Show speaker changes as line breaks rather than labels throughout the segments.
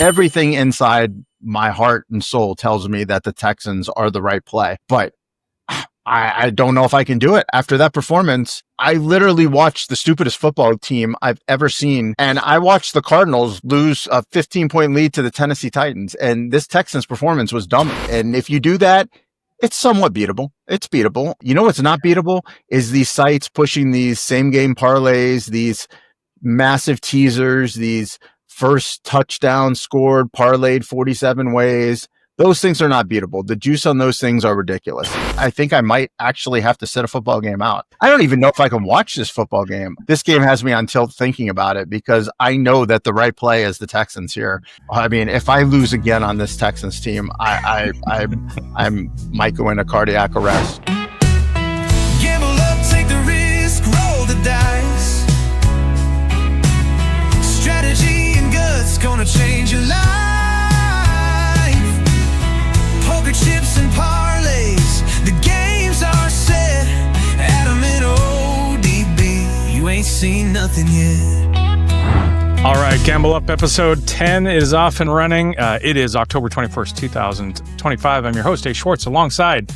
everything inside my heart and soul tells me that the Texans are the right play. But I don't know if I can do it after that performance. I literally watched the stupidest football team I've ever seen. And I watched the Cardinals lose a 15-point lead to the Tennessee Titans. And this Texans performance was dumb. And if you do that, it's somewhat beatable. It's beatable. You know what's not beatable is these sites pushing these same game parlays, these massive teasers, these first touchdown scored, parlayed 47 ways. Those things are not beatable. The juice on those things are ridiculous. I think I might actually have to sit a football game out. I don't even know if I can watch this football game. This game has me on tilt thinking about it because I know that the right play is the Texans here. I mean, if I lose again on this Texans team, I might go into cardiac arrest.
Gamble up, take the risk, roll the dice. Strategy and guts gonna change your life. Poker chips and parlays, the games are set. Adam and ODB, you ain't seen nothing yet.
All right, Gamble Up episode 10 is off and running. It is October 21st, 2025. I'm your host, Dave Schwartz, alongside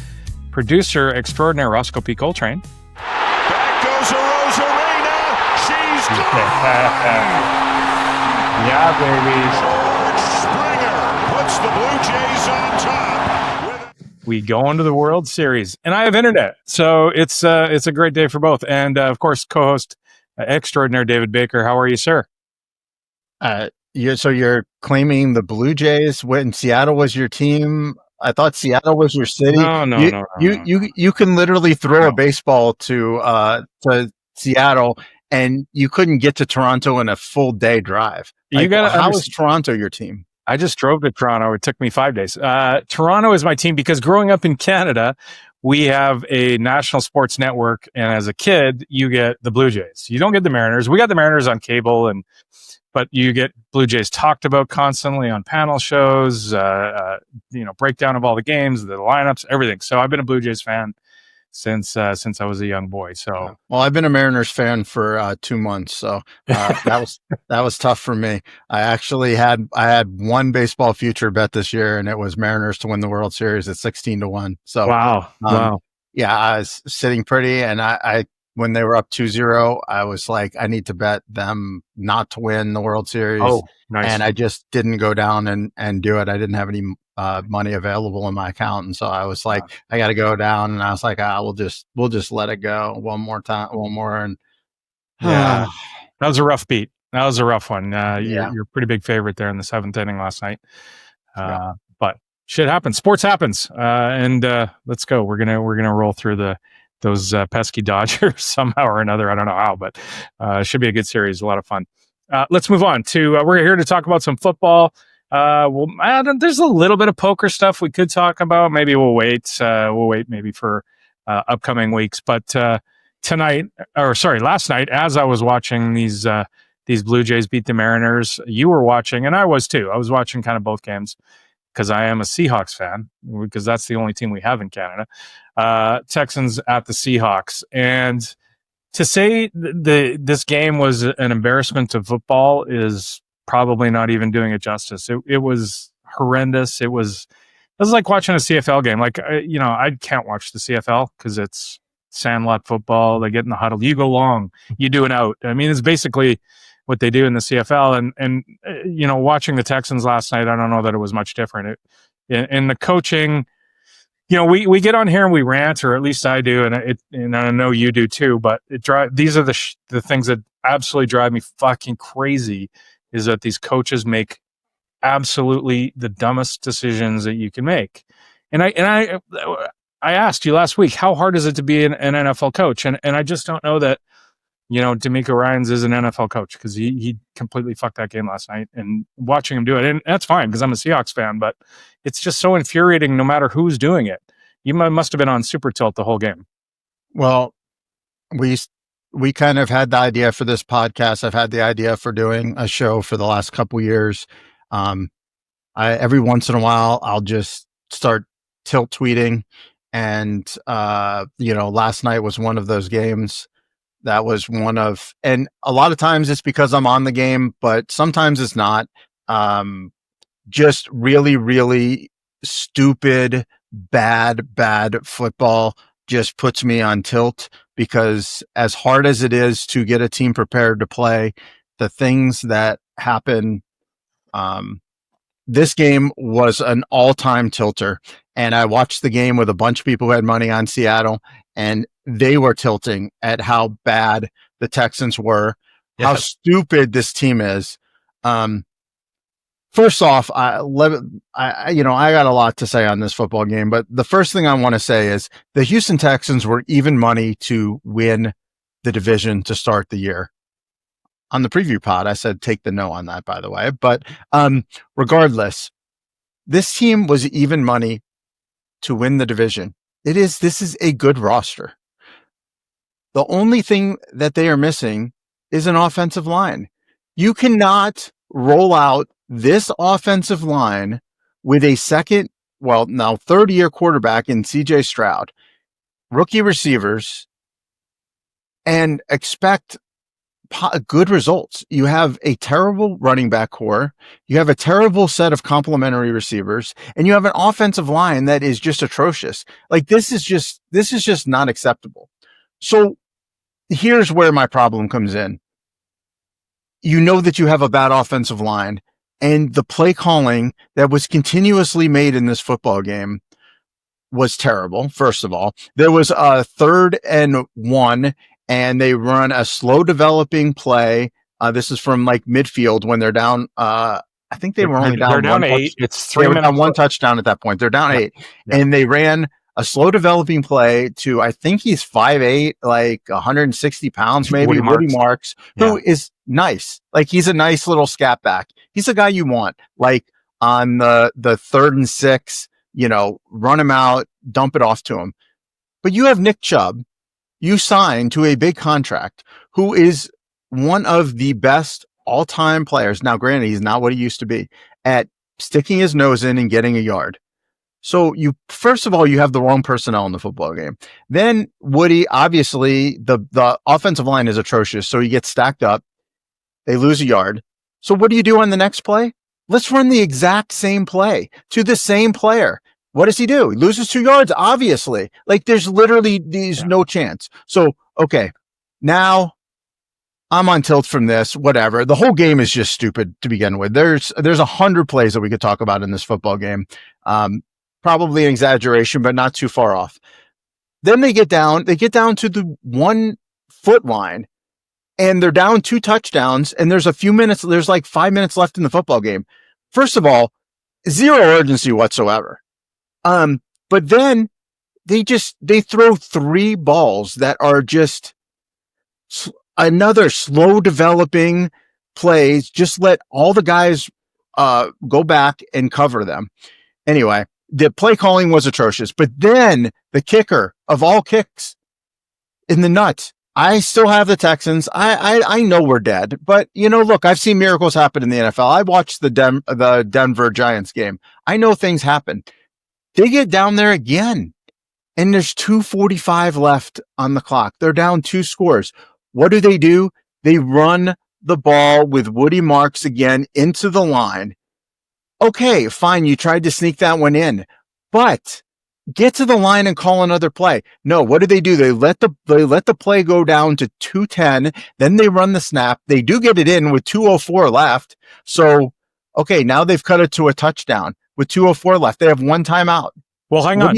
producer extraordinaire Roscoe P. Coltrane.
Back goes a Rosarina. She's gone.
Yeah, baby.
Springer puts the Blue Jays on top.
We go into the World Series, and I have internet, so it's a great day for both. And of course, co-host extraordinaire David Baker. How are you, sir?
So you're claiming the Blue Jays when Seattle was your team? I thought Seattle was your city.
No.
You can literally throw a baseball to Seattle, and you couldn't get to Toronto in a full day drive. How is Toronto your team?
I just drove to Toronto. It took me 5 days. Toronto is my team because growing up in Canada, we have a national sports network, and as a kid, you get the Blue Jays. You don't get the Mariners. We got the Mariners on cable, but you get Blue Jays talked about constantly on panel shows, breakdown of all the games, the lineups, everything. So I've been a Blue Jays fan since I was a young boy. So,
well, I've been a Mariners fan for 2 months, so that was tough for me. I had one baseball future bet this year, and it was Mariners to win the World Series at 16-1. So
wow.
Yeah, I was sitting pretty, and I when they were up 2-0, I was like, I need to bet them not to win the World Series.
Oh, nice.
And I just didn't go down and do it. I didn't have any money available in my account. And so I was like, I got to go down. And I was like, we'll just let it go one more. And
yeah, that was a rough beat. That was a rough one. You're a pretty big favorite there in the 7th inning last night. But shit happens. Sports happens. And let's go. We're going to roll through those pesky Dodgers somehow or another. I don't know how, but it should be a good series. A lot of fun. Let's move on to, we're here to talk about some football. There's a little bit of poker stuff we could talk about. Maybe we'll wait. Maybe for upcoming weeks. But last night, as I was watching these Blue Jays beat the Mariners, you were watching, and I was too. I was watching kind of both games because I am a Seahawks fan, because that's the only team we have in Canada. Texans at the Seahawks. And to say this game was an embarrassment to football is probably not even doing it justice. It was horrendous. It was like watching a CFL game. Like, I can't watch the CFL because it's sandlot football. They get in the huddle. You go long, you do an out. I mean, it's basically what they do in the CFL. And watching the Texans last night, I don't know that it was much different. In the coaching, we get on here and we rant, or at least I do, and I know you do too. But these are the things that absolutely drive me fucking crazy. Is that these coaches make absolutely the dumbest decisions that you can make. And I asked you last week, how hard is it to be an NFL coach? And I just don't know that. D'Amico Ryans is an NFL coach because he completely fucked that game last night, and watching him do it, and that's fine because I'm a Seahawks fan, but it's just so infuriating no matter who's doing it. You must have been on super tilt the whole game.
Well, we kind of had the idea for this podcast. I've had the idea for doing a show for the last couple years. Every once in a while, I'll just start tilt tweeting, and last night was one of those games. That was and a lot of times it's because I'm on the game, but sometimes it's not. just really, really stupid, bad football just puts me on tilt, because as hard as it is to get a team prepared to play, the things that happen, this game was an all-time tilter. And I watched the game with a bunch of people who had money on Seattle, and they were tilting at how bad the Texans were, how stupid this team is. First off, I got a lot to say on this football game, but the first thing I want to say is the Houston Texans were even money to win the division to start the year. On the preview pod, I said take the no on that, by the way. But regardless, this team was even money to win the division. This is a good roster. The only thing that they are missing is an offensive line. You cannot roll out this offensive line with a third-year quarterback in CJ Stroud, rookie receivers, and expect good results. You have a terrible running back core. You have a terrible set of complementary receivers, and you have an offensive line that is just atrocious. Like, this is just not acceptable. So here's where my problem comes in. You know that you have a bad offensive line, and the play calling that was continuously made in this football game was terrible. First of all, there was a 3rd and 1, and they run a slow developing play. This is from like midfield when they're down. I think they were only down.
They're down 8. It's 3 minutes.
Down 1 touchdown at that point. They're down 8, and they ran a slow developing play to, I think he's 5'8", like 160 pounds, maybe, Woody Marks, who is nice. Like, he's a nice little scat back. He's a guy you want, like, on the 3rd and 6, run him out, dump it off to him. But you have Nick Chubb, you signed to a big contract, who is one of the best all-time players. Now, granted, he's not what he used to be at sticking his nose in and getting a yard. So first of all, you have the wrong personnel in the football game. Then Woody, obviously the offensive line is atrocious. So he gets stacked up. They lose a yard. So what do you do on the next play? Let's run the exact same play to the same player. What does he do? He loses 2 yards, obviously. Like, there's no chance. So, okay, now I'm on tilt from this, whatever. The whole game is just stupid to begin with. There's 100 plays that we could talk about in this football game. Probably an exaggeration, but not too far off. Then they get down to the 1 foot line, and they're down 2 touchdowns, and there's like 5 minutes left in the football game. First of all, zero urgency whatsoever. But then they throw 3 balls that are just another slow developing plays. Just let all the guys go back and cover them. Anyway, the play calling was atrocious, but then the kicker of all kicks in the nuts. I still have the Texans. I know we're dead, but look, I've seen miracles happen in the NFL. I watched the Denver Giants game. I know things happen. They get down there again, and there's 2:45 left on the clock. They're down 2 scores. What do? They run the ball with Woody Marks again into the line. Okay, fine. You tried to sneak that one in, but get to the line and call another play. No, what do? They let the play go down to 2:10. Then they run the snap. They do get it in with 2:04 left. So, okay, now they've cut it to a touchdown with 2:04 left. They have 1 timeout.
Well, hang on.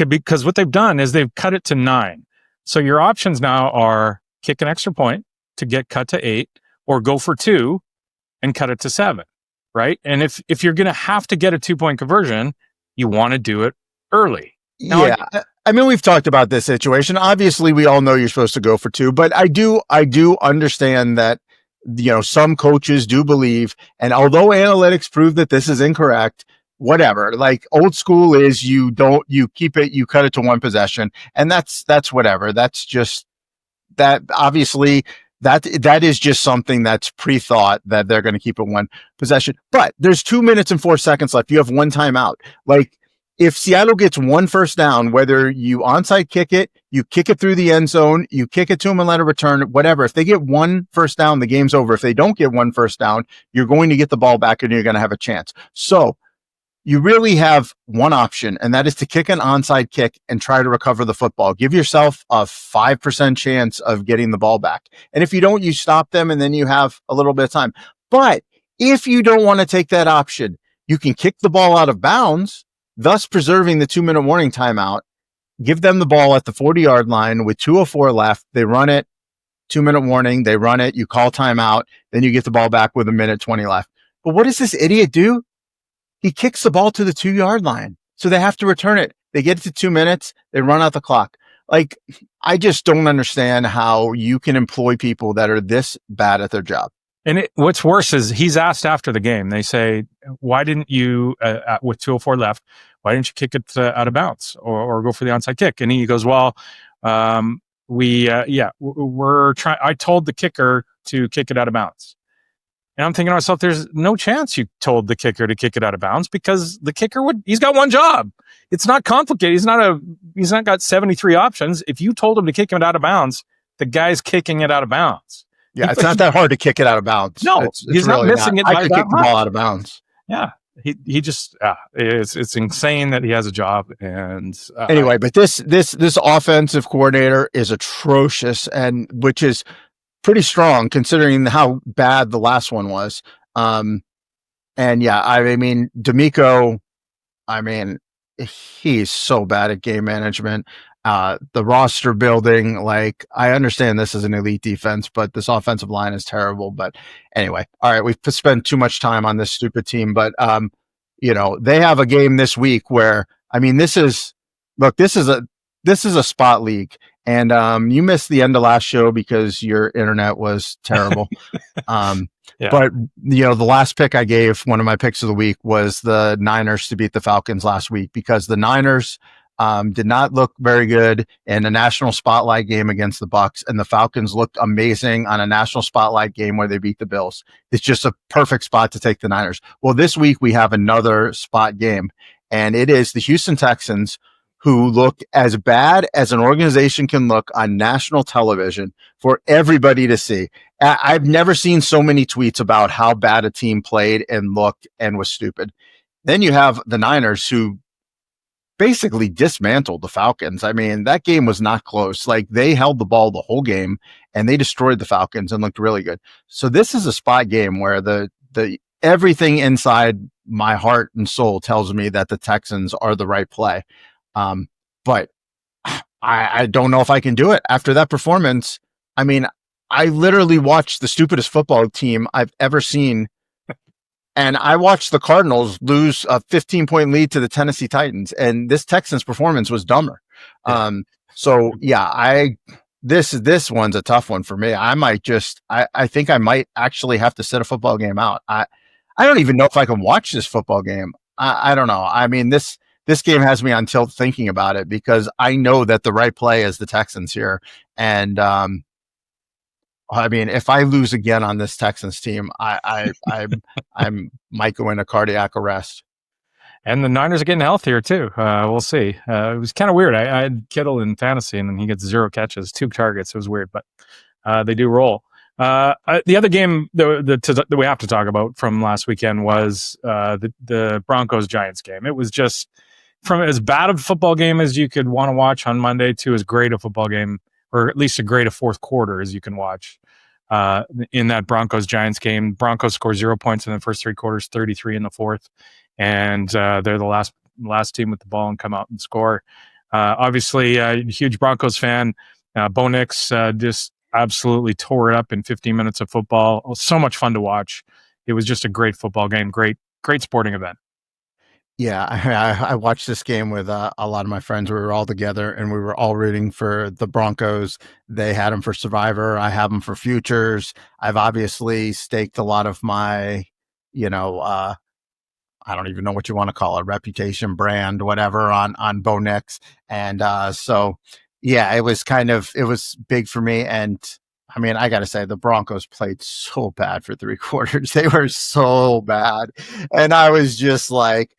Because what they've done is they've cut it to 9. So your options now are kick an extra point to get cut to 8, or go for 2 and cut it to 7. Right. And if you're going to have to get a 2-point conversion, you want to do it early. Now,
I mean, we've talked about this situation. Obviously, we all know you're supposed to go for 2, but I do understand that, some coaches do believe, and although analytics prove that this is incorrect, whatever, like old school is you cut it to 1 possession, and that's whatever. That's just that. Obviously, that is just something that's pre-thought that they're going to keep it 1 possession. But there's 2 minutes and 4 seconds left. You have 1 timeout. Like, if Seattle gets one first down, whether you onside kick it, you kick it through the end zone, you kick it to them and let it return, whatever. If they get one first down, the game's over. If they don't get one first down, you're going to get the ball back and you're going to have a chance. So you really have one option, and that is to kick an onside kick and try to recover the football. Give yourself a 5% chance of getting the ball back. And if you don't, you stop them and then you have a little bit of time. But if you don't want to take that option, you can kick the ball out of bounds, thus preserving the 2-minute warning timeout. Give them the ball at the 40-yard line with 2:04 left. They run it, 2-minute warning. They run it. You call timeout. Then you get the ball back with 1:20 left. But what does this idiot do? He kicks the ball to the 2-yard line. So they have to return it. They get it to 2 minutes. They run out the clock. Like, I just don't understand how you can employ people that are this bad at their job.
And what's worse is he's asked after the game. They say, why didn't you, with 2:04 left, why didn't you kick it out of bounds or go for the onside kick? And he goes, well, we're trying. I told the kicker to kick it out of bounds. And I'm thinking to myself, there's no chance you told the kicker to kick it out of bounds because the kicker he's got one job. It's not complicated. He's not got 73 options. If you told him to kick it out of bounds, the guy's kicking it out of bounds.
Yeah, it's not that hard to kick it out of bounds.
No, he's not missing it.
I could kick the ball out of bounds.
Yeah, he just it's insane that he has a job. And
anyway, but this offensive coordinator is atrocious, and which is pretty strong considering how bad the last one was. And yeah, I mean, D'Amico, he's so bad at game management. The roster building, like, I understand this is an elite defense, but this offensive line is terrible. But anyway, all right, we've spent too much time on this stupid team, but they have a game this week where, this is a spot league. And you missed the end of last show because your internet was terrible.
Yeah.
But, the last pick I gave, one of my picks of the week, was the Niners to beat the Falcons last week because the Niners did not look very good in a national spotlight game against the Bucs, and the Falcons looked amazing on a national spotlight game where they beat the Bills. It's just a perfect spot to take the Niners. Well, this week we have another spot game, and it is the Houston Texans, who look as bad as an organization can look on national television for everybody to see. I've never seen so many tweets about how bad a team played and looked and was stupid. Then you have the Niners, who basically dismantled the Falcons. That game was not close. Like, they held the ball the whole game and they destroyed the Falcons and looked really good. So this is a spot game where the everything inside my heart and soul tells me that the Texans are the right play. But I don't know if I can do it after that performance. I literally watched the stupidest football team I've ever seen. And I watched the Cardinals lose a 15-point lead to the Tennessee Titans. And this Texans performance was dumber.
Yeah.
So yeah, this one's a tough one for me. I think I might actually have to sit a football game out. I don't even know if I can watch this football game. I don't know. This game has me on tilt thinking about it because I know that the right play is the Texans here. And, if I lose again on this Texans team, I might go into cardiac arrest.
And the Niners are getting healthier too. We'll see. It was kind of weird. I had Kittle in fantasy and he gets 0 catches, 2 targets. It was weird, but they do roll. The other game that we have to talk about from last weekend was the Broncos-Giants game. It was just from as bad of a football game as you could want to watch on Monday to as great a football game, or at least a great a fourth quarter as you can watch in that Broncos-Giants game. Broncos score 0 points in the first 3 quarters, 33 in the fourth. And they're the last team with the ball and come out and score. Obviously, a huge Broncos fan. Bo Nix just absolutely tore it up in 15 minutes of football. So much fun to watch. It was just a great football game. Great sporting event.
Yeah, I watched this game with a lot of my friends. We were all together and we were all rooting for the Broncos. They had them for Survivor. I have them for Futures. I've obviously staked a lot of my, I don't even know what you want to call it, reputation, brand, whatever, on Bo Nix. And so, yeah, it was big for me. And I got to say, the Broncos played so bad for 3 quarters. They were so bad. And I was just like,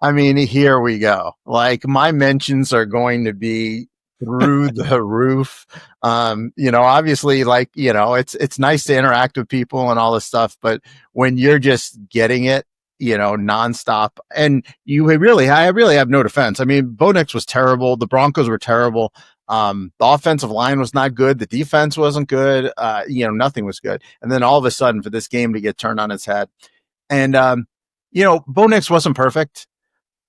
I mean, here we go. Like, my mentions are going to be through the roof. Obviously, like, it's nice to interact with people and all this stuff, but when you're just getting it, nonstop, and I really have no defense. I mean, Bo Nix was terrible. The Broncos were terrible. The offensive line was not good. The defense wasn't good. Nothing was good. And then all of a sudden, for this game to get turned on its head, and Bo Nix wasn't perfect,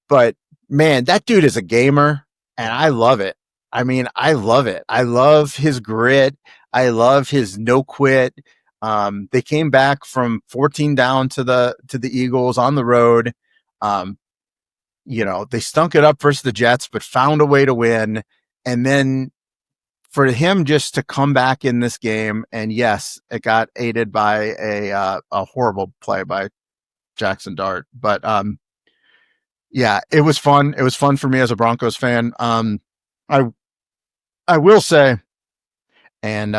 but man, that dude is a gamer, and I love it. I mean, I love it. I love his grit. I love his no quit. They came back from 14 down to the Eagles on the road. They stunk it up versus the Jets, but found a way to win. And then for him just to come back in this game, and yes, it got aided by a horrible play by Jackson Dart, but yeah, it was fun. It was fun for me as a Broncos fan. I will say, and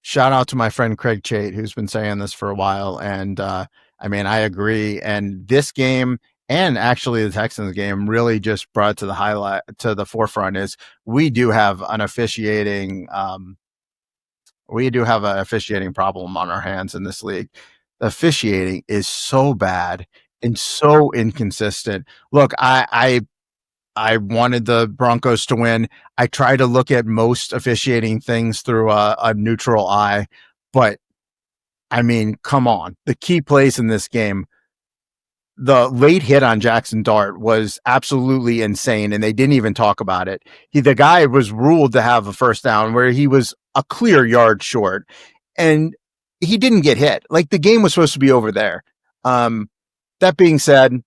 shout out to my friend Craig Chait, who's been saying this for a while. And I mean, I agree. And this game, and actually the Texans game, really just brought to the forefront is we do have an officiating problem on our hands in this league. The officiating is so bad and so inconsistent. Look, I wanted the Broncos to win. I try to look at most officiating things through a neutral eye, but I mean, come on. The key plays in this game, the late hit on Jackson Dart was absolutely insane, and they didn't even talk about it. The guy was ruled to have a first down where he was a clear yard short, and he didn't get hit. Like, the game was supposed to be over there. That being said,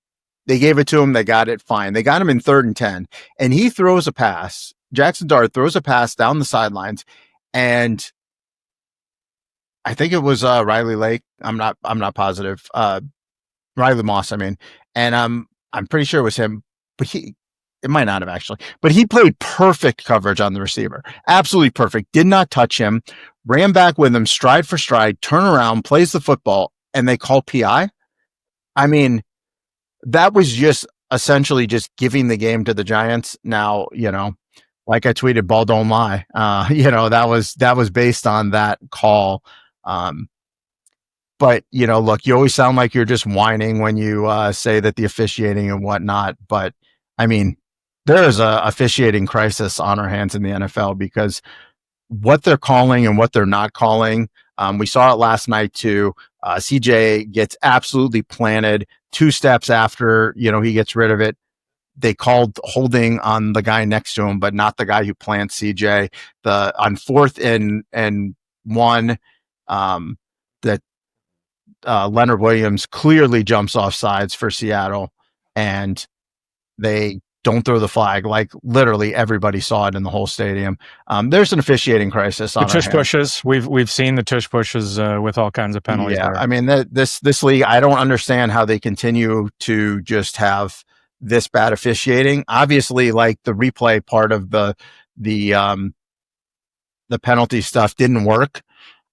they gave it to him. They got it fine. They got him in 3rd and 10, and he throws a pass. Jackson Dart throws a pass down the sidelines, and I think it was Riley Lake. I'm not positive. Riley Moss, I mean, and I'm pretty sure it was him, but it might not have actually. But he played perfect coverage on the receiver, absolutely perfect. Did not touch him. Ran back with him, stride for stride. Turn around, plays the football, and they call PI. I mean, that was just essentially just giving the game to the Giants. Now, like I tweeted, ball don't lie. That was based on that call. But, look, you always sound like you're just whining when you say that the officiating and whatnot. But I mean, there is a officiating crisis on our hands in the NFL because what they're calling and what they're not calling. We saw it last night too. CJ gets absolutely planted 2 steps after, he gets rid of it. They called holding on the guy next to him, but not the guy who plants CJ. On 4th and 1, that Leonard Williams clearly jumps off sides for Seattle, and they don't throw the flag. Like, literally everybody saw it in the whole stadium. There's an officiating crisis on
the tush pushes. We've seen the tush pushes with all kinds of penalties.
Yeah,
there.
I mean, this league, I don't understand how they continue to just have this bad officiating. Obviously, like, the replay part of the penalty stuff didn't work.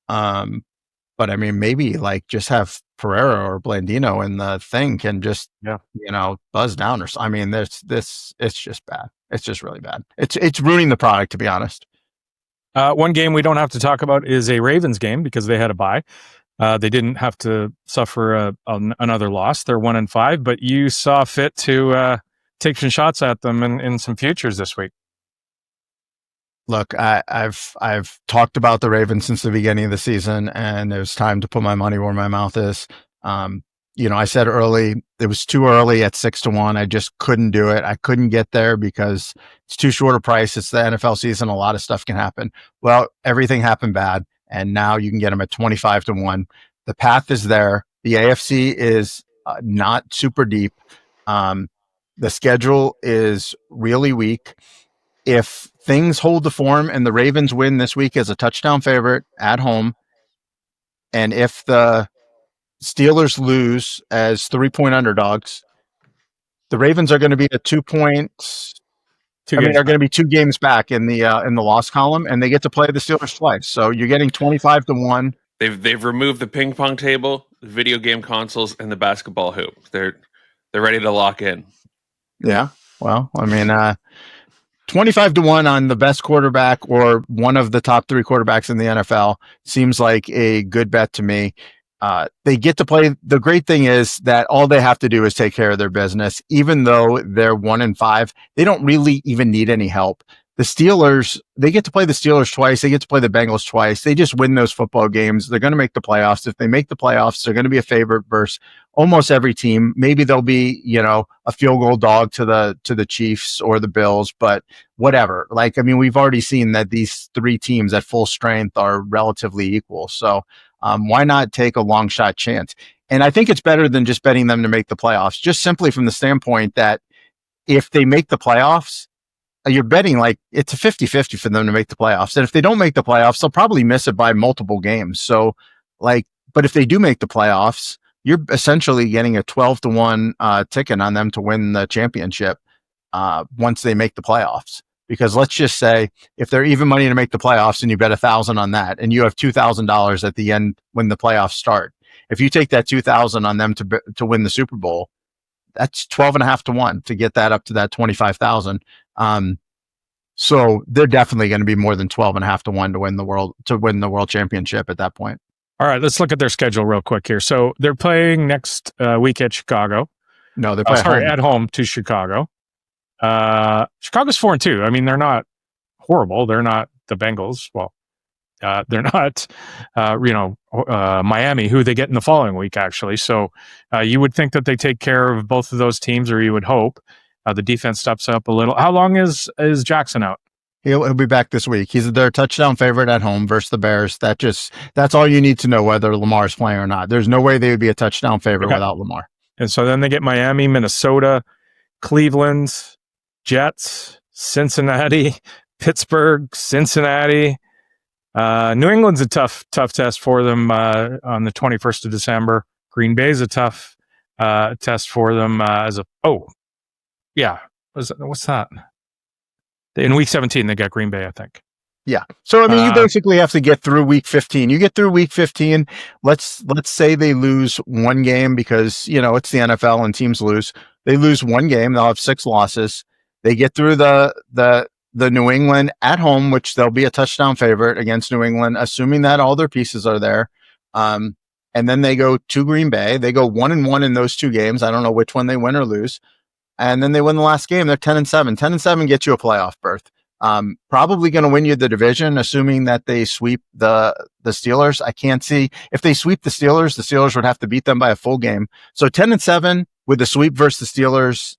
But I mean, maybe like just have Pereira or Blandino in the thing can just, buzz down or something. I mean, it's just bad. It's just really bad. It's ruining the product, to be honest.
One game we don't have to talk about is a Ravens game because they had a bye. They didn't have to suffer another loss. They're 1-5, but you saw fit to take some shots at them in some futures this week.
Look, I've talked about the Ravens since the beginning of the season, and it was time to put my money where my mouth is. I said early it was too early at 6-1. I just couldn't do it. I couldn't get there because it's too short a price. It's the NFL season. A lot of stuff can happen. Well, everything happened bad, and now you can get them at 25-1. The path is there. The AFC is not super deep. The schedule is really weak. If things hold the form and the Ravens win this week as a touchdown favorite at home, and if the Steelers lose as 3-point underdogs, the Ravens are going to be at 2 points. Are going to be 2 games back in the loss column, and they get to play the Steelers twice. So you're getting 25-1.
They've removed the ping pong table, the video game consoles, and the basketball hoop. They're ready to lock in.
Yeah. Well, I mean, 25-1 on the best quarterback or one of the top 3 quarterbacks in the NFL seems like a good bet to me. They get to play. The great thing is that all they have to do is take care of their business. Even though they're 1-5, they don't really even need any help. The Steelers, they get to play the Steelers twice. They get to play the Bengals twice. They just win those football games. They're going to make the playoffs. If they make the playoffs, they're going to be a favorite versus almost every team. Maybe they'll be, a field goal dog to the Chiefs or the Bills, but whatever. Like, I mean, we've already seen that these 3 teams at full strength are relatively equal. So why not take a long shot chance? And I think it's better than just betting them to make the playoffs, just simply from the standpoint that if they make the playoffs, you're betting like it's a 50-50 for them to make the playoffs. And if they don't make the playoffs, they'll probably miss it by multiple games. So but if they do make the playoffs, you're essentially getting a 12-1 ticket on them to win the championship once they make the playoffs. Because let's just say if they're even money to make the playoffs and you bet 1,000 on that and you have $2,000 at the end when the playoffs start, if you take that 2,000 on them to win the Super Bowl, that's 12.5-1 to get that up to that 25,000. So they're definitely going to be more than 12.5-1 to win the world championship at that point.
All right, let's look at their schedule real quick here. So they're playing next week at Chicago.
No, they're playing
at home to Chicago. Chicago's 4-2. I mean, they're not horrible. They're not the Bengals. Well, they're not, Miami, who they get in the following week, actually. So you would think that they take care of both of those teams, or you would hope. The defense steps up a little. How long is Jackson out?
He'll be back this week. He's their touchdown favorite at home versus the Bears. That's all you need to know whether Lamar's playing or not. There's no way they would be a touchdown favorite without Lamar.
And so then they get Miami, Minnesota, Cleveland, Jets, Cincinnati, Pittsburgh, Cincinnati. New England's a tough test for them on the 21st of December. Green Bay's a tough test for them what's that? In week 17, they got Green Bay, I think.
Yeah. So, I mean, you basically have to get through week 15. You get through week 15. Let's say they lose one game because, it's the NFL and teams lose. They lose one game. They'll have 6 losses. They get through the New England at home, which they'll be a touchdown favorite against New England, assuming that all their pieces are there. And then they go to Green Bay. They go 1-1 in those 2 games. I don't know which one they win or lose. And then they win the last game. They're 10-7. 10-7 gets you a playoff berth. Probably going to win you the division, assuming that they sweep the Steelers. I can't see if they sweep the Steelers would have to beat them by a full game. So 10-7 with the sweep versus the Steelers,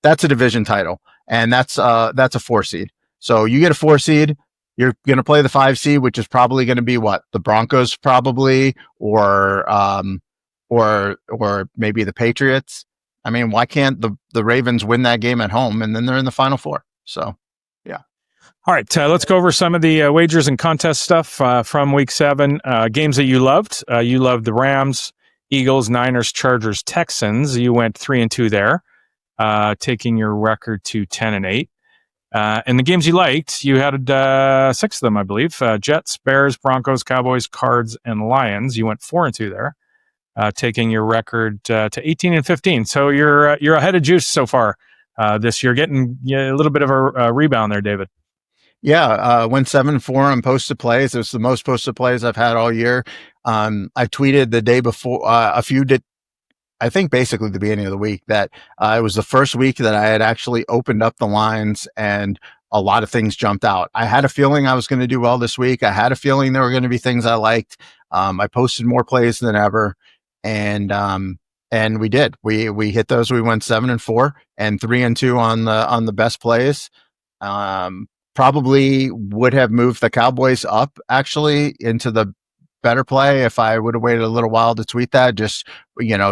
that's a division title, and that's a 4 seed. So you get a 4 seed. You're going to play the 5 seed, which is probably going to be the Broncos, probably, or maybe the Patriots. I mean, why can't the Ravens win that game at home and then they're in the Final Four? So, yeah.
All right, let's go over some of the wagers and contest stuff from week 7. Games that you loved. You loved the Rams, Eagles, Niners, Chargers, Texans. You went 3-2 there, taking your record to 10-8. And the games you liked, you had 6 of them, I believe. Jets, Bears, Broncos, Cowboys, Cards, and Lions. You went 4-2 there. Taking your record to 18-15. So you're ahead of Juice so far this year, getting a little bit of a rebound there, David.
Yeah, went 7-4 on posted plays. It was the most posted plays I've had all year. I tweeted the day before, I think basically the beginning of the week, that it was the first week that I had actually opened up the lines and a lot of things jumped out. I had a feeling I was going to do well this week. I had a feeling there were going to be things I liked. I posted more plays than ever. And we did. We hit those. We went 7-4 and 3-2 on the best plays. Probably would have moved the Cowboys up actually into the better play if I would have waited a little while to tweet that. Just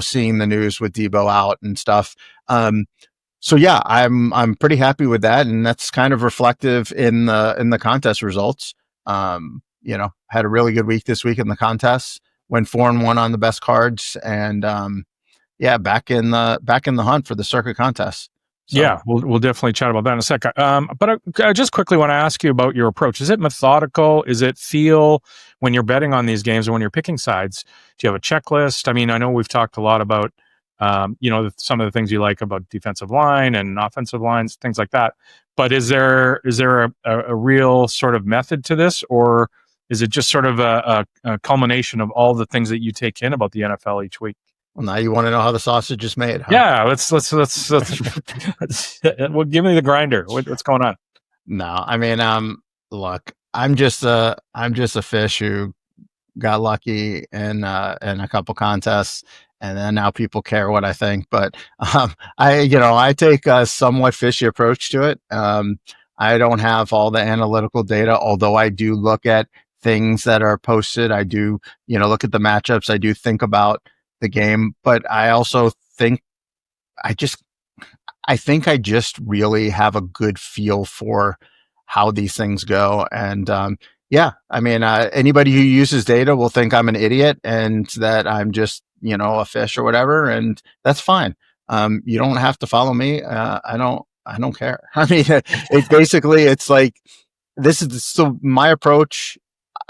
seeing the news with Debo out and stuff. So yeah, I'm pretty happy with that, and that's kind of reflective in the contest results. Had a really good week this week in the contests. Went 4-1 on the best cards, and back in the hunt for the circuit contest. So.
Yeah, we'll definitely chat about that in a second. But I just quickly want to ask you about your approach. Is it methodical? Is it feel when you're betting on these games or when you're picking sides? Do you have a checklist? I mean, I know we've talked a lot about some of the things you like about defensive line and offensive lines, things like that. But is there a real sort of method to this, or is it just sort of a culmination of all the things that you take in about the NFL each week?
Well, now you want to know how the sausage is made, huh?
Yeah, let's well, give me the grinder. What's going on?
No, I mean, look, I'm just a fish who got lucky in a couple contests, and then now people care what I think. But I take a somewhat fishy approach to it. I don't have all the analytical data, although I do look at things that are posted. I do, look at the matchups. I do think about the game, but I also think I think I just really have a good feel for how these things go. And anybody who uses data will think I'm an idiot and that I'm just, a fish or whatever. And that's fine. You don't have to follow me. I don't care. I mean, it's like, so my approach.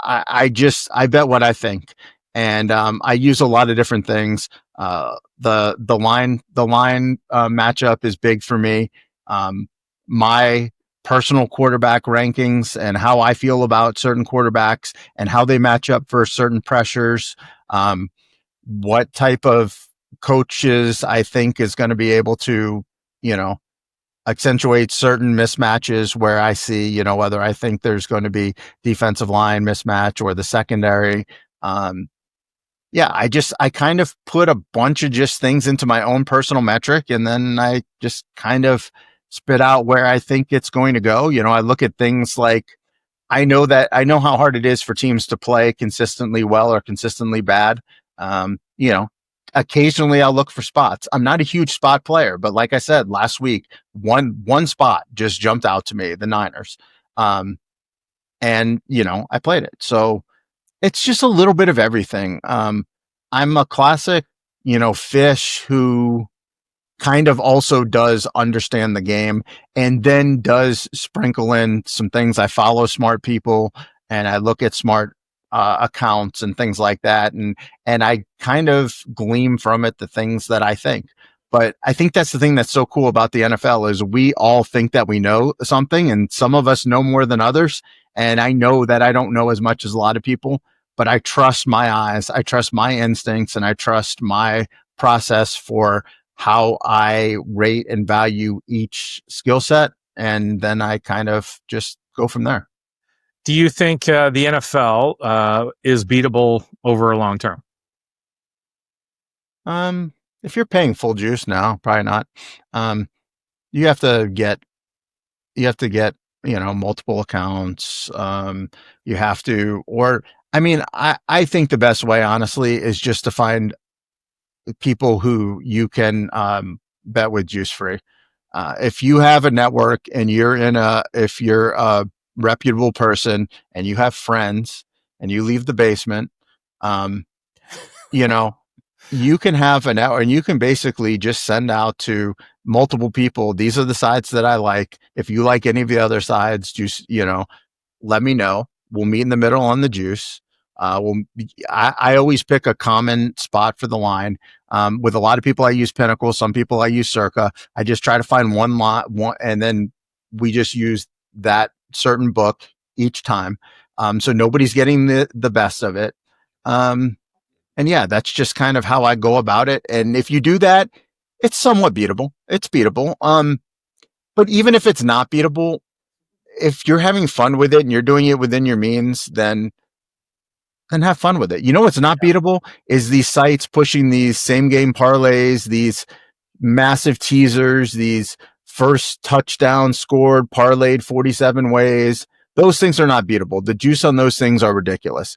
I bet what I think. And I use a lot of different things. The line matchup is big for me. My personal quarterback rankings and how I feel about certain quarterbacks and how they match up for certain pressures. What type of coaches I think is going to be able to, accentuate certain mismatches where I see, whether I think there's going to be defensive line mismatch or the secondary. I kind of put a bunch of just things into my own personal metric, and then I just kind of spit out where I think it's going to go. I look at things like, I know how hard it is for teams to play consistently well or consistently bad. Occasionally I'll look for spots. I'm not a huge spot player, but like I said, last week, one spot just jumped out to me, the Niners. I played it. So it's just a little bit of everything. I'm a classic, fish who kind of also does understand the game and then does sprinkle in some things. I follow smart people and I look at smart accounts and things like that. And I kind of glean from it the things that I think. But I think that's the thing that's so cool about the NFL is we all think that we know something, and some of us know more than others. And I know that I don't know as much as a lot of people, but I trust my eyes, I trust my instincts, and I trust my process for how I rate and value each skill set. And then I kind of just go from there.
Do you think the NFL is beatable over a long term?
If you're paying full juice now, probably not. You have to get, multiple accounts. You have to, I think the best way, honestly, is just to find people who you can bet with juice free. If you have a network and if you're a reputable person and you have friends and you leave the basement, you can have an network and you can basically just send out to multiple people. These are the sides that I like. If you like any of the other sides, just, let me know. We'll meet in the middle on the juice. I always pick a common spot for the line. With a lot of people, I use Pinnacle. Some people I use Circa. I just try to find one, and then we just use that certain book each time. So nobody's getting the best of it. That's just kind of how I go about it. And if you do that, it's somewhat beatable. It's beatable. But even if it's not beatable, if you're having fun with it and you're doing it within your means, then have fun with it. What's not beatable is these sites pushing these same game parlays, these massive teasers, these first touchdown scored parlayed 47 ways. Those things are not beatable. The juice on those things are ridiculous.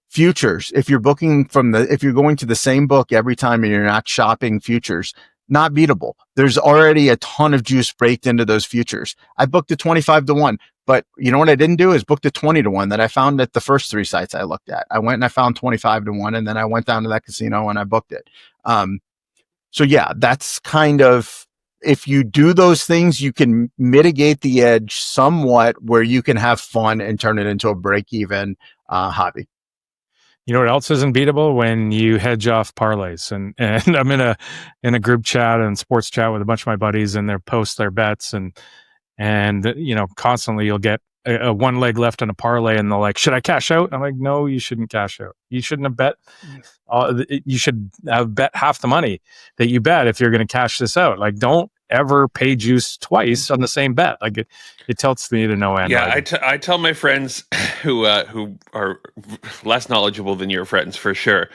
Futures, if you're going to the same book every time and you're not shopping futures, not beatable. There's already a ton of juice baked into those futures. I booked a 25-1, but you know what I didn't do is booked a 20-1 that I found at the first three sites I looked at. I went and I found 25-1, and then I went down to that casino and I booked it. That's kind of, if you do those things, you can mitigate the edge somewhat where you can have fun and turn it into a break-even hobby.
You know what else isn't beatable? When you hedge off parlays. And I'm in a group chat and sports chat with a bunch of my buddies, and they post their bets, and constantly you'll get a one leg left on a parlay, and they're like, should I cash out? I'm like, no, you shouldn't cash out. You shouldn't have bet. You should have bet half the money that you bet if you're going to cash this out. Like, don't ever pay juice twice on the same bet. Like, it tilts me to no end.
Yeah, I tell my friends who are less knowledgeable than your friends for sure,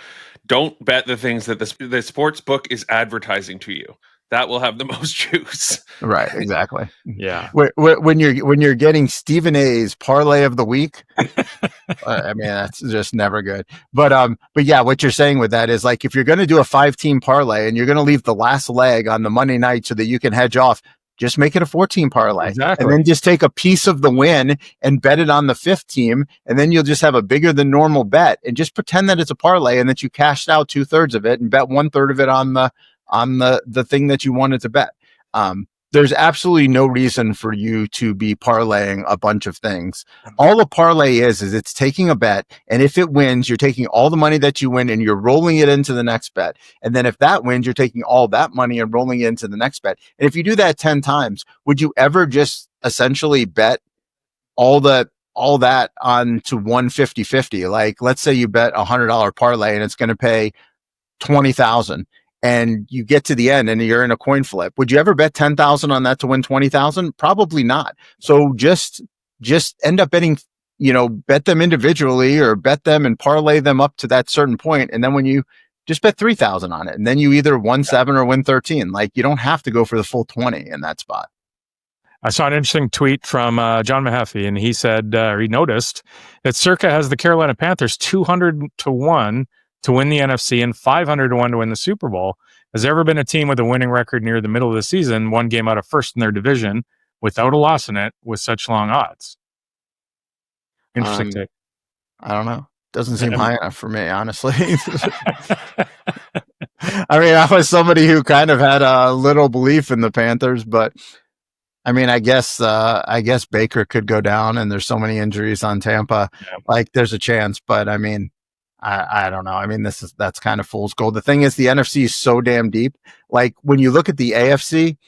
don't bet the things that the sports book is advertising to you. That will have the most juice.
Right, exactly.
Yeah.
When you're getting Stephen A's parlay of the week, I mean, that's just never good. But yeah, what you're saying with that is, like, if you're going to do a 5-team parlay and you're going to leave the last leg on the Monday night so that you can hedge off, just make it a 4-team parlay.
Exactly.
And then just take a piece of the win and bet it on the 5th team. And then you'll just have a bigger than normal bet, and just pretend that it's a parlay and that you cashed out 2/3 of it and bet 1/3 of it on the thing that you wanted to bet. There's absolutely no reason for you to be parlaying a bunch of things. All a parlay is it's taking a bet, and if it wins, you're taking all the money that you win and you're rolling it into the next bet. And then if that wins, you're taking all that money and rolling it into the next bet. And if you do that 10 times, would you ever just essentially bet all that on to 150-50? Like, let's say you bet $100 parlay and it's going to pay 20,000. And you get to the end and you're in a coin flip. Would you ever bet 10,000 on that to win 20,000? Probably not. So just end up betting, bet them individually, or bet them and parlay them up to that certain point. And then when you just bet 3,000 on it, and then you either win 7 or win 13. Like, you don't have to go for the full 20 in that spot.
I saw an interesting tweet from John Mahaffey, and he said, he noticed that Circa has the Carolina Panthers 200-1 to win the NFC and 500-1 to win the Super Bowl. Has there ever been a team with a winning record near the middle of the season, one game out of first in their division, without a loss in it, with such long odds? Interesting take.
I don't know. Doesn't seem high enough for me, honestly. I mean, I was somebody who kind of had a little belief in the Panthers, but I mean, I guess Baker could go down, and there's so many injuries on Tampa. Yeah. Like, there's a chance, but I mean, I don't know. I mean, that's kind of fool's gold. The thing is, the NFC is so damn deep. Like, when you look at the AFC,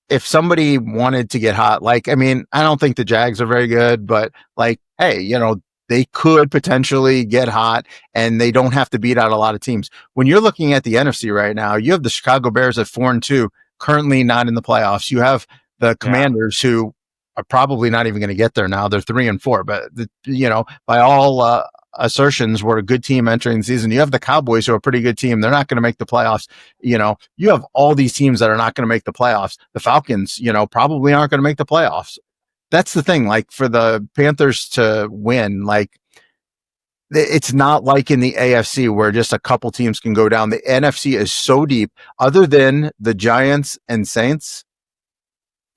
if somebody wanted to get hot, like, I mean, I don't think the Jags are very good, but like, hey, they could potentially get hot, and they don't have to beat out a lot of teams. When you're looking at the NFC right now, you have the Chicago Bears at 4-2, currently not in the playoffs. You have the Commanders, who are probably not even going to get there now. They're 3-4, but by all assertions, were a good team entering the season. You have the Cowboys, who are a pretty good team. They're not going to make the playoffs. You have all these teams that are not going to make the playoffs. The Falcons, probably aren't going to make the playoffs. That's the thing. Like, for the Panthers to win, like, it's not like in the AFC where just a couple teams can go down. The NFC is so deep. Other than the Giants and Saints,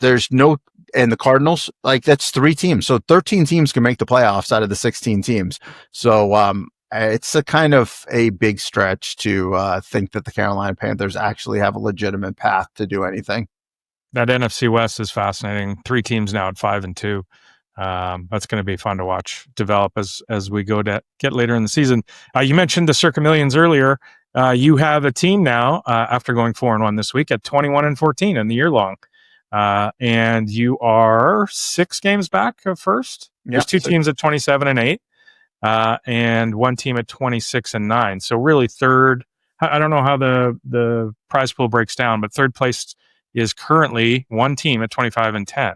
there's no, and the Cardinals, like, that's 3 teams. So 13 teams can make the playoffs out of the 16 teams. So it's a kind of a big stretch to think that the Carolina Panthers actually have a legitimate path to do anything.
That NFC West is fascinating. 3 teams now at 5-2. That's going to be fun to watch develop as we go to get later in the season. You mentioned the Circa Millions earlier. You have a team now after going 4-1 this week at 21-14 in the year long. And you are 6 games back of first. There's 2 teams at 27-8, and 1 team at 26-9. So really third. I don't know how the prize pool breaks down, but third place is currently 1 team at 25-10.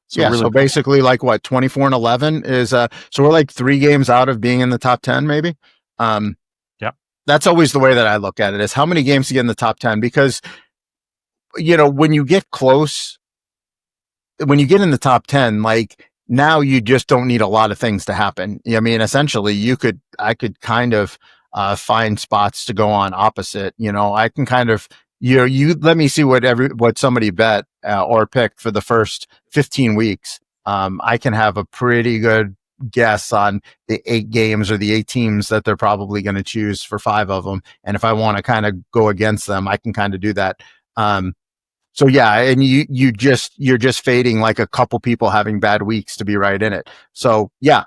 So really
so basically, like, what, 24-11 is so we're like 3 games out of being in the top 10, maybe. That's always the way that I look at it, is how many games to get in the top 10, because when you get close, when you get in the top 10, like, now you just don't need a lot of things to happen. I mean, essentially, I could kind of find spots to go on opposite. I can kind of, you let me see what somebody bet or picked for the first 15 weeks. I can have a pretty good guess on the 8 games or the 8 teams that they're probably going to choose for 5 of them. And if I want to kind of go against them, I can kind of do that. So yeah, and you're just fading like a couple people having bad weeks to be right in it. So yeah,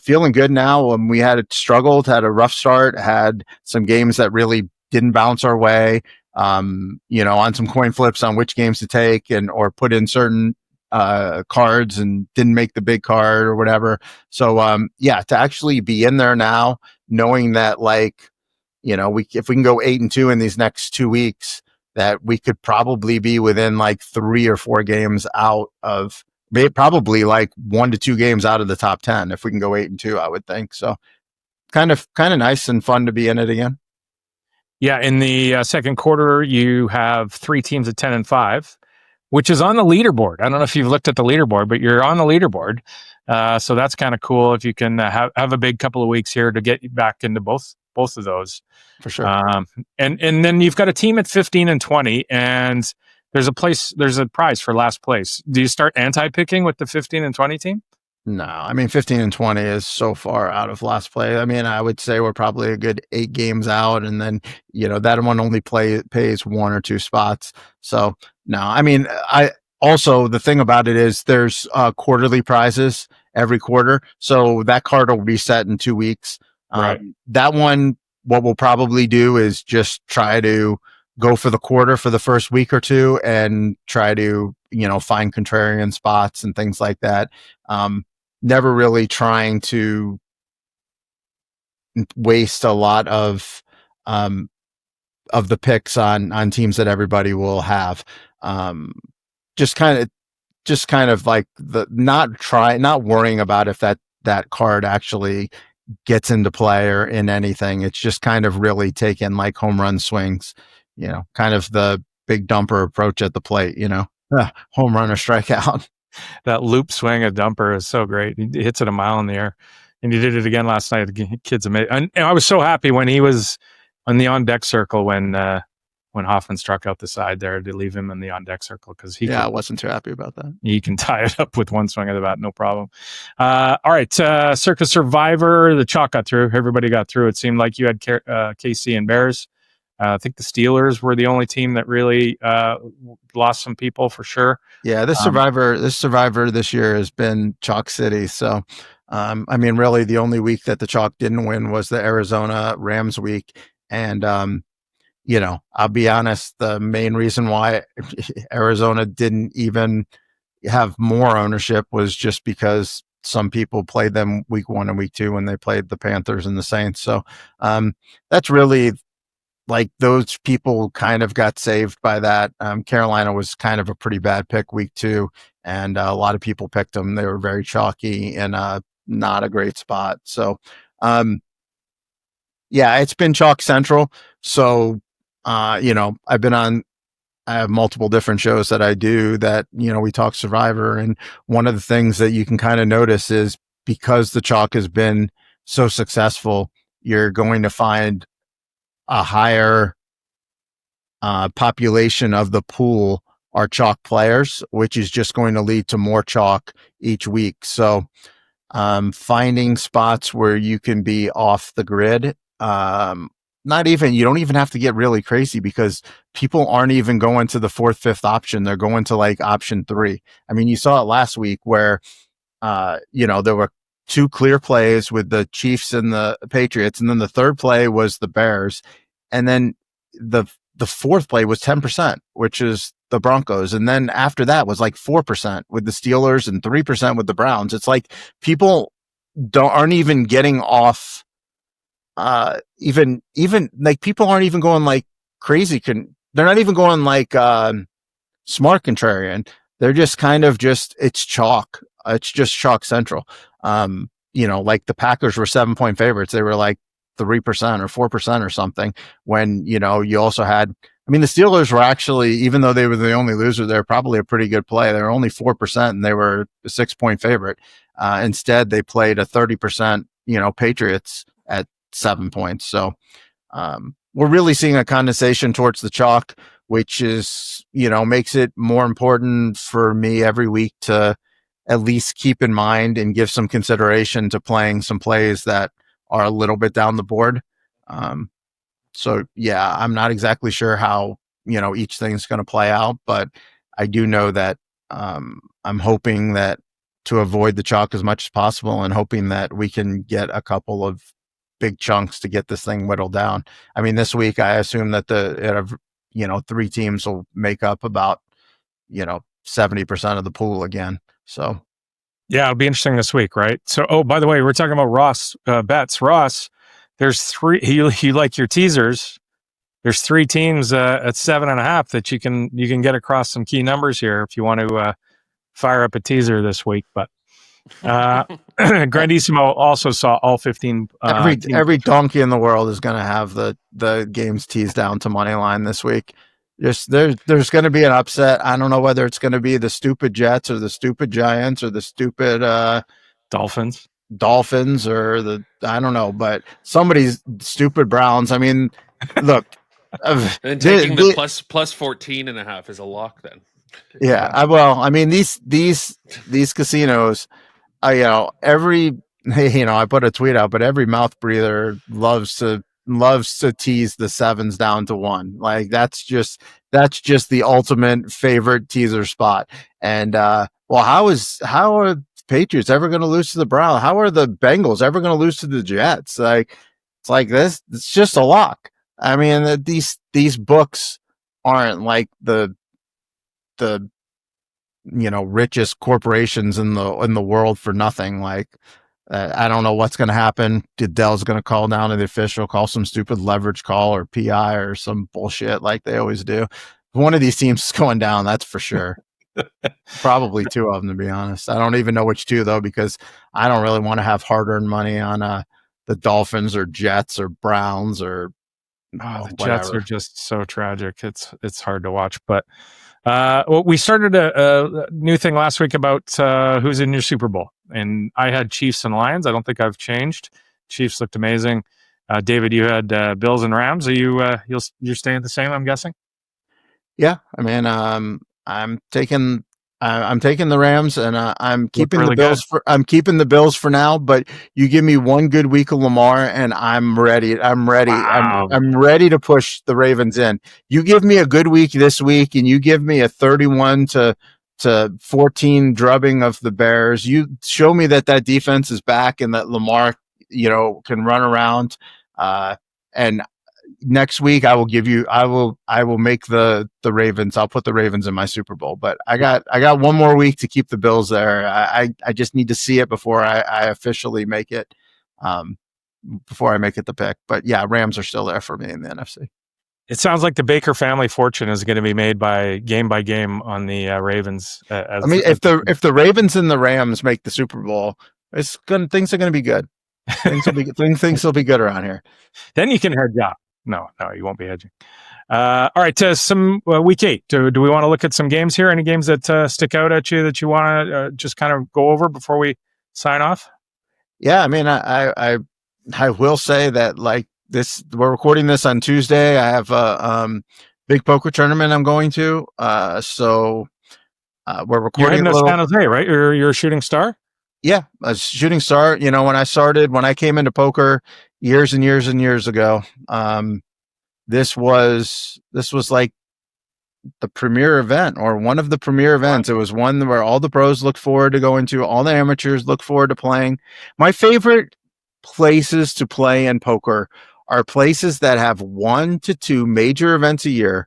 feeling good now. We had struggled, had a rough start, had some games that really didn't bounce our way. On some coin flips on which games to take or put in certain cards and didn't make the big card or whatever. So to actually be in there now, knowing that if we can go 8-2 in these next 2 weeks, that we could probably be within like 3 or 4 games out of probably like 1 to 2 games out of the top 10 if we can go 8-2, I would think. So kind of nice and fun to be in it again.
Yeah, in the second quarter, you have 3 teams at 10-5, which is on the leaderboard. I don't know if you've looked at the leaderboard, but you're on the leaderboard. So that's kind of cool if you can have a big couple of weeks here to get you back into both of those.
For sure.
And then you've got a team at 15-20, and there's a prize for last place. Do you start anti-picking with the 15-20 team?
No, 15-20 is so far out of last play. I would say we're probably a good 8 games out, and then that one only pays 1 or 2 spots. So no, I also, the thing about it is there's quarterly prizes every quarter, so that card will reset in 2 weeks.
Right.
That one, what we'll probably do is just try to go for the quarter for the first week or 2 and try to find contrarian spots and things like that. Never really trying to waste a lot of the picks on teams that everybody will have. Just kind of like not worrying about if that card actually gets into play or in anything. It's just kind of really taking like home run swings, kind of the big dumper approach at the plate, home run or strikeout.
That loop swing of dumper is so great. He hits it a mile in the air, and he did it again last night. The kid's amazing. And I was so happy when he was on the on deck circle when Hoffman struck out the side there to leave him in the on deck circle because
I wasn't too happy about that.
He can tie it up with one swing of the bat, no problem. All right, Circus Survivor. The chalk got through. Everybody got through. It seemed like you had KC and Bears. I think the Steelers were the only team that really lost some people for sure.
Yeah, this Survivor this year has been Chalk City. So, really the only week that the Chalk didn't win was the Arizona Rams week. And, I'll be honest, the main reason why Arizona didn't even have more ownership was just because some people played them week 1 and week 2 when they played the Panthers and the Saints. So, that's really like those people kind of got saved by that. Carolina was kind of a pretty bad pick week 2, and a lot of people picked them. They were very chalky and not a great spot. So, it's been chalk central. So, I have multiple different shows that I do that, we talk Survivor. And one of the things that you can kind of notice is because the chalk has been so successful, you're going to find a higher population of the pool are chalk players, which is just going to lead to more chalk each week. So finding spots where you can be off the grid, you don't even have to get really crazy because people aren't even going to the 4th, 5th option. They're going to like option 3. You saw it last week where, there were 2 clear plays with the Chiefs and the Patriots. And then the 3rd play was the Bears. And then the 4th play was 10%, which is the Broncos. And then after that was like 4% with the Steelers and 3% with the Browns. It's like people aren't even getting off, even like people aren't even going like crazy. They're not even going like smart contrarian. They're just kind of it's chalk. It's just chalk central. Like the Packers were 7-point favorites. They were like 3% or 4% or something when, you also had, the Steelers were actually, even though they were the only loser, they're probably a pretty good play. They were only 4% and they were a 6-point favorite. Instead, they played a 30%, Patriots at 7 points. So, we're really seeing a condensation towards the chalk, which is, makes it more important for me every week to at least keep in mind and give some consideration to playing some plays that are a little bit down the board. I'm not exactly sure how each thing's going to play out. But I do know that I'm hoping that to avoid the chalk as much as possible, and hoping that we can get a couple of big chunks to get this thing whittled down. I mean, this week I assume that three teams will make up about 70% of the pool again. So
yeah, it'll be interesting this week, right? So, oh, by the way, we're talking about Ross bets. Ross, there's three. You like your teasers. There's three teams at 7.5 that you can get across some key numbers here if you want to fire up a teaser this week. But Grandissimo also saw all 15.
Every donkey in the world is going to have the games teased down to money line this week. There's going to be an upset. I don't know whether it's going to be the stupid Jets or the stupid Giants or the stupid
Dolphins
or I don't know, but somebody's stupid Browns. I mean, look.
And taking the plus 14.5 is a lock then.
Yeah. I mean, these casinos, I put a tweet out, but every mouth breather loves to tease the sevens down to 1. Like that's just the ultimate favorite teaser spot. And how are Patriots ever going to lose to the Browns? How are the Bengals ever going to lose to the Jets? Like it's like this. It's just a lock. I mean, these books aren't like the richest corporations in the world for nothing. Like I don't know what's going to happen. Goodell's going to call down to the official, call some stupid leverage call or PI or some bullshit like they always do. One of these teams is going down, that's for sure. Probably two of them, to be honest. I don't even know which two though, because I don't really want to have hard-earned money on the Dolphins or Jets or Browns or.
The Jets are just so tragic. It's hard to watch. But we started a new thing last week about who's in your Super Bowl, and I had Chiefs and Lions. I don't think I've changed. Chiefs looked amazing. David, you had Bills and Rams. Are you're staying the same? I'm guessing.
Yeah, I mean, I'm taking the Rams, and I'm keeping the Bills I'm keeping the Bills for now. But you give me one good week of Lamar, and I'm ready.
Wow.
I'm ready to push the Ravens in. You give me a good week this week, and you give me a 31-14 drubbing of the Bears. You show me that defense is back and that Lamar, can run around. And next week I will make the Ravens. I'll put the Ravens in my Super Bowl, but I got one more week to keep the Bills there. I just need to see it before I officially make it, before I make it the pick. But yeah, Rams are still there for me in the NFC.
It sounds like the Baker family fortune is going to be made by game on the Ravens.
If the Ravens and the Rams make the Super Bowl, things are going to be good. Things will be good around here.
Then you can hedge up. No, you won't be hedging. All right, some week 8. Do we want to look at some games here? Any games that stick out at you that you want to just kind of go over before we sign off?
Yeah, I mean, I will say that like this, we're recording this on Tuesday. I have a big poker tournament I'm going to. So we're recording.
You're heading to San Jose, right? You're a shooting star.
Yeah, a shooting star. When I came into poker years and years and years ago, this was like the premier event, or one of the premier events. It was one where all the pros look forward to going to, all the amateurs look forward to playing. My favorite places to play in poker are places that have 1 to 2 major events a year,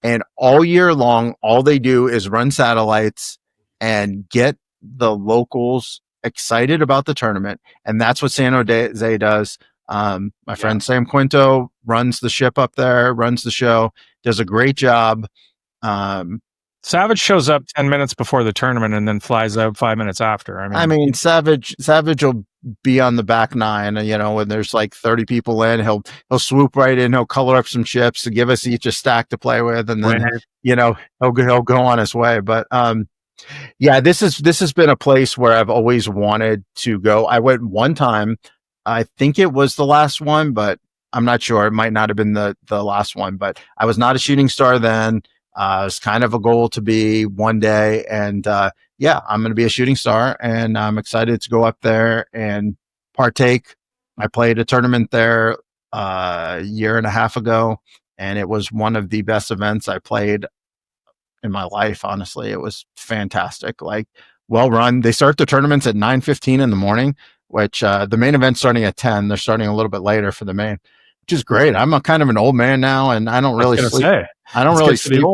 and all year long, all they do is run satellites and get the locals excited about the tournament. And that's what San Jose does. My friend Sam Quinto runs the ship up there, runs the show, does a great job.
Savage shows up 10 minutes before the tournament and then flies out 5 minutes after. I mean,
Savage will be on the back nine, when there's like 30 people in, he'll swoop right in, he'll color up some chips to give us each a stack to play with, and then he'll go on his way. But yeah, this has been a place where I've always wanted to go. I went one time. I think it was the last one, but I'm not sure. It might not have been the last one, but I was not a shooting star then. It was kind of a goal to be one day. And yeah, I'm going to be a shooting star, and I'm excited to go up there and partake. I played a tournament there a year and a half ago, and it was one of the best events I played in my life. Honestly, it was fantastic. Like, well run. They start the tournaments at 9:15 in the morning, which the main event's starting at 10. They're starting a little bit later for the main, which is great. I'm a kind of an old man now, and I don't really sleep. I don't really sleep.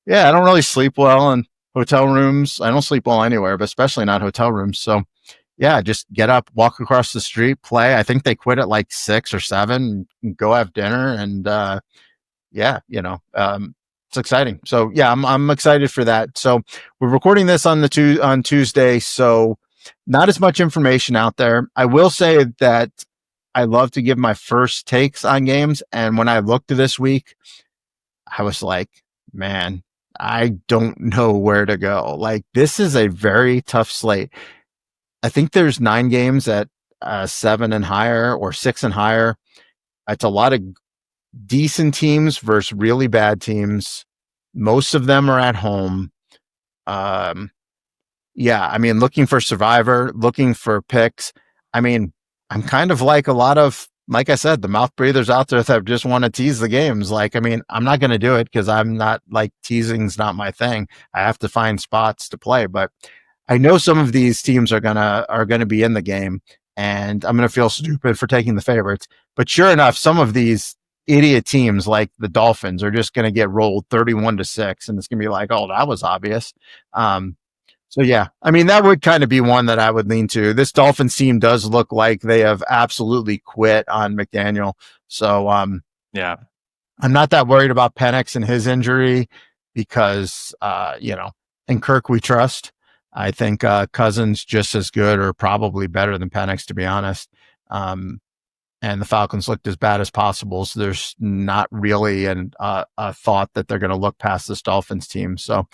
Yeah, I don't really sleep well in hotel rooms. I don't sleep well anywhere, but especially not hotel rooms. So yeah, just get up, walk across the street, play. I think they quit at like 6 or 7, and go have dinner. And yeah, it's exciting. So yeah, I'm excited for that. So we're recording this on Tuesday. So not as much information out there. I will say that I love to give my first takes on games. And when I looked this week, I was like, man, I don't know where to go. Like, this is a very tough slate. I think there's 9 games at 7 and higher or 6 and higher. It's a lot of decent teams versus really bad teams. Most of them are at home. Yeah, I mean, looking for Survivor, looking for picks. I mean, I'm kind of like a lot of, like I said, the mouth breathers out there that just want to tease the games. Like, I mean, I'm not going to do it because I'm not, like, teasing's not my thing. I have to find spots to play, but I know some of these teams are gonna be in the game, and I'm gonna feel stupid for taking the favorites. But sure enough, some of these idiot teams like the Dolphins are just gonna get rolled 31-6, and it's gonna be like, oh, that was obvious. So yeah, I mean, that would kind of be one that I would lean to. This Dolphins team does look like they have absolutely quit on McDaniel. So
yeah,
I'm not that worried about Penix and his injury because in Kirk we trust. I think Cousins just as good or probably better than Penix, to be honest. And the Falcons looked as bad as possible. So there's not really a thought that they're going to look past this Dolphins team. So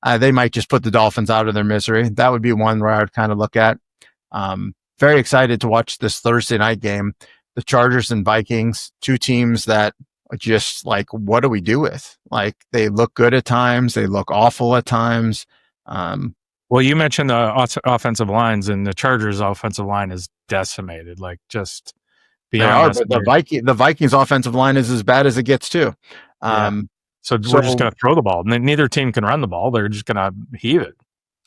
they might just put the Dolphins out of their misery. That would be one where I would kind of look at. Very excited to watch this Thursday night game. The Chargers and Vikings, 2 teams that are just like, what do we do with? Like, they look good at times. They look awful at times.
Well, you mentioned the offensive lines, and the Chargers' offensive line is decimated. Like, just beyond.
But the Vikings' offensive line is as bad as it gets too.
So we're just going to throw the ball. Neither team can run the ball. They're just going to heave it.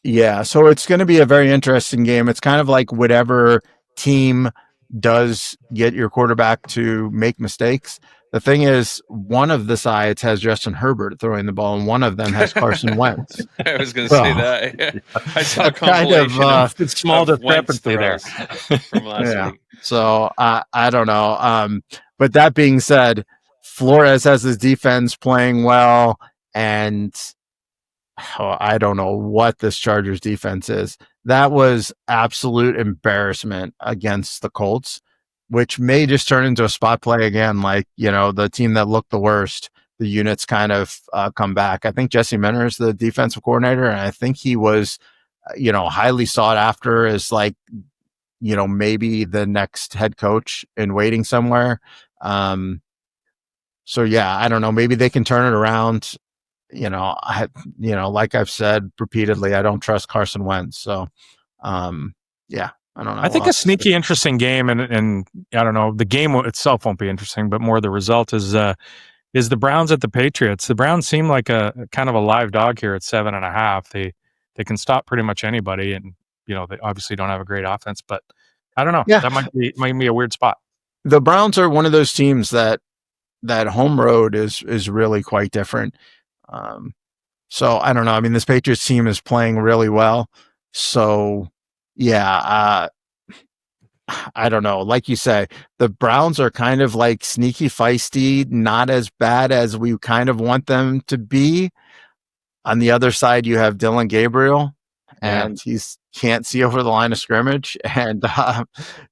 Yeah, so it's going to be a very interesting game. It's kind of like whatever team does get your quarterback to make mistakes. The thing is, one of the sides has Justin Herbert throwing the ball, and one of them has Carson Wentz.
I was going to say that. I saw a compilation of
small discrepancy there
from last week.
So I don't know. But that being said, Flores has his defense playing well, and I don't know what this Chargers defense is. That was absolute embarrassment against the Colts, which may just turn into a spot play again. Like, the team that looked the worst, the units kind of come back. I think Jesse Minter is the defensive coordinator, and I think he was, highly sought after as like, maybe the next head coach in waiting somewhere. So yeah, I don't know. Maybe they can turn it around. Like I've said repeatedly, I don't trust Carson Wentz. So, yeah. I don't know.
I think a sneaky, interesting game, and I don't know, the game itself won't be interesting, but more the result is the Browns at the Patriots. The Browns seem like a kind of a live dog here at 7.5. They can stop pretty much anybody, and they obviously don't have a great offense, but I don't know. Yeah. That might be a weird spot.
The Browns are one of those teams that home road is really quite different. So I don't know. I mean, this Patriots team is playing really well. So yeah, I don't know. Like you say, the Browns are kind of like sneaky feisty, not as bad as we kind of want them to be. On the other side, you have Dylan Gabriel, and he's can't see over the line of scrimmage. And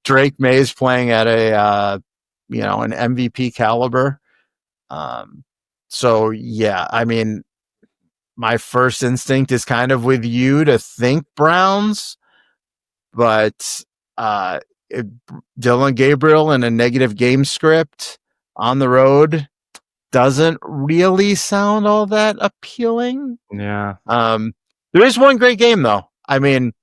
Drake May is playing at an MVP caliber. So yeah, I mean, my first instinct is kind of with you to think Browns, but Dylan Gabriel in a negative game script on the road doesn't really sound all that appealing.
Yeah.
There is one great game though. I mean,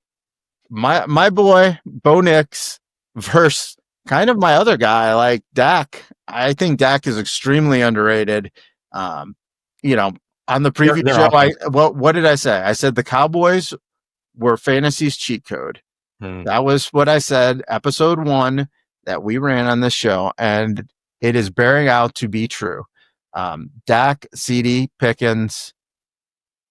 my boy Bo Nix versus kind of my other guy, like Dak. I think Dak is extremely underrated. You know, on the preview
Their
show,
offense.
what did I say? I said the Cowboys were fantasy's cheat code. That was what I said, episode 1 that we ran on this show, and it is bearing out to be true. Dak, CD, Pickens,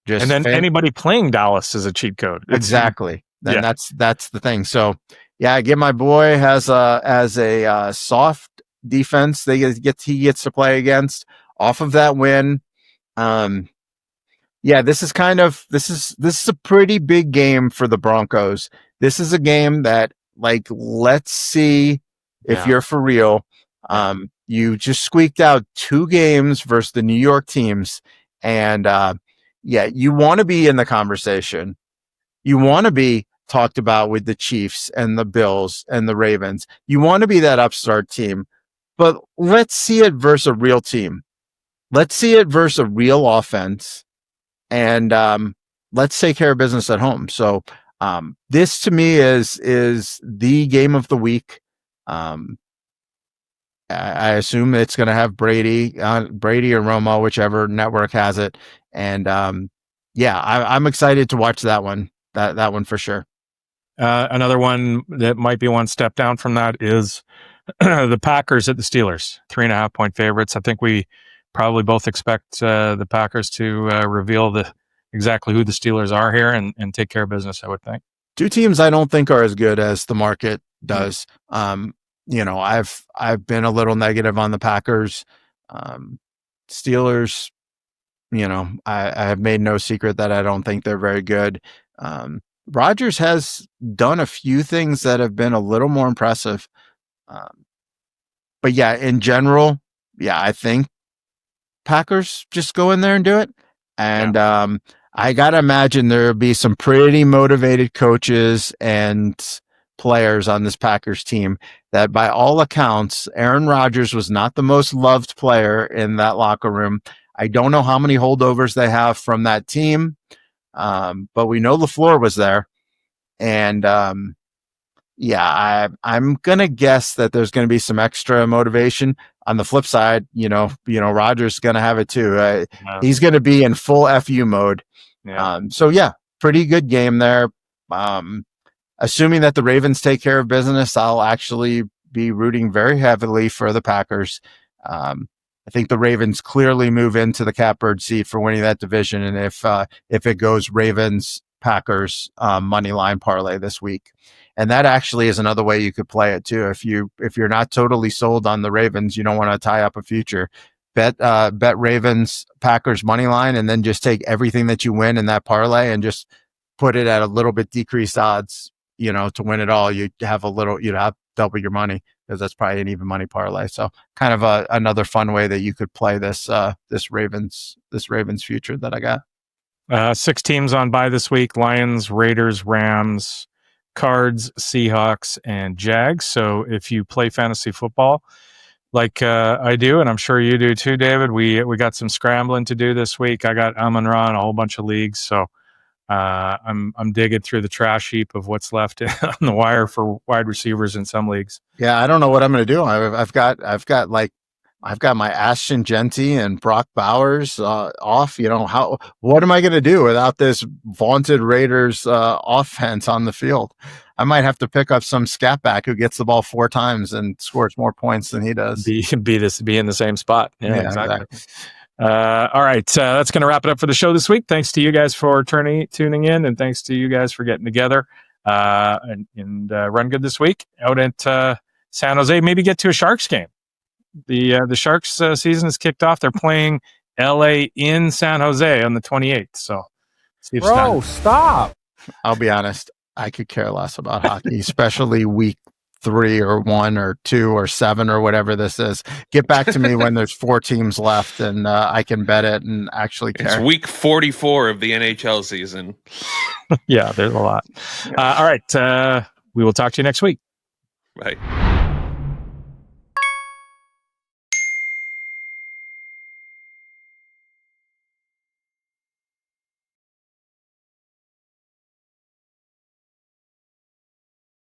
just
and then anybody playing Dallas is a cheat code.
Exactly. Then that's the thing. So yeah, I give my boy has a soft defense. He gets to play against off of that win. Yeah, this is a pretty big game for the Broncos. This is a game that, like, let's see if you're for real. You just squeaked out 2 games versus the New York teams, and you want to be in the conversation. You want to be talked about with the Chiefs and the Bills and the Ravens. You want to be that upstart team, but let's see it versus a real team. Let's see it versus a real offense, and let's take care of business at home. So this to me is the game of the week. I assume it's going to have Brady or Romo, whichever network has it, and I'm excited to watch that one. That one for sure.
Another one that might be one step down from that is the Packers at the Steelers, 3.5 point favorites. I think we probably both expect the Packers to reveal exactly who the Steelers are here and take care of business, I would think.
2 teams I don't think are as good as the market does. I've been a little negative on the Packers. Steelers, I have made no secret that I don't think they're very good. Rodgers has done a few things that have been a little more impressive. But yeah, in general, I think Packers just go in there and do it. And I got to imagine there'll be some pretty motivated coaches and players on this Packers team that, by all accounts, Aaron Rodgers was not the most loved player in that locker room. I don't know how many holdovers they have from that team. But we know LaFleur was there, and I'm gonna guess that there's gonna be some extra motivation. On the flip side, Rodgers is gonna have it too. He's gonna be in full FU mode. Pretty good game there. Assuming that the Ravens take care of business, I'll actually be rooting very heavily for the Packers. I think the Ravens clearly move into the catbird seat for winning that division. And if it goes Ravens, Packers, money line parlay this week. And that actually is another way you could play it too. If you're not totally sold on the Ravens, you don't want to tie up a future, bet Ravens, Packers money line, and then just take everything that you win in that parlay and just put it at a little bit decreased odds, to win it all. You'd have double your money, because that's probably an even money parlay. So kind of another fun way that you could play this Ravens future that I got.
6 teams on bye this week: Lions, Raiders, Rams, Cards, Seahawks, and Jags. So if you play fantasy football like I do, and I'm sure you do too, David, we got some scrambling to do this week. I got Amon-Ra in a whole bunch of leagues, so I'm digging through the trash heap of what's left on the wire for wide receivers in some leagues.
Yeah, I don't know what I'm going to do. I've got my Ashton Genty and Brock Bowers off. What am I going to do without this vaunted Raiders offense on the field? I might have to pick up some scat back who gets the ball 4 times and scores more points than he does.
Be in the same spot. Yeah, exactly. All right, that's going to wrap it up for the show this week. Thanks to you guys for tuning in, and thanks to you guys for getting together and run good this week out at San Jose. Maybe get to a Sharks game. The Sharks season is kicked off. They're playing LA in San Jose on the 28th. So,
stop.
I'll be honest. I could care less about hockey, especially week 3 or 1 or 2 or 7 or whatever this is. Get back to me when there's 4 teams left and I can bet it and actually care.
It's week 44 of the NHL season.
Yeah, there's a lot. All right. We will talk to you next week.
Bye.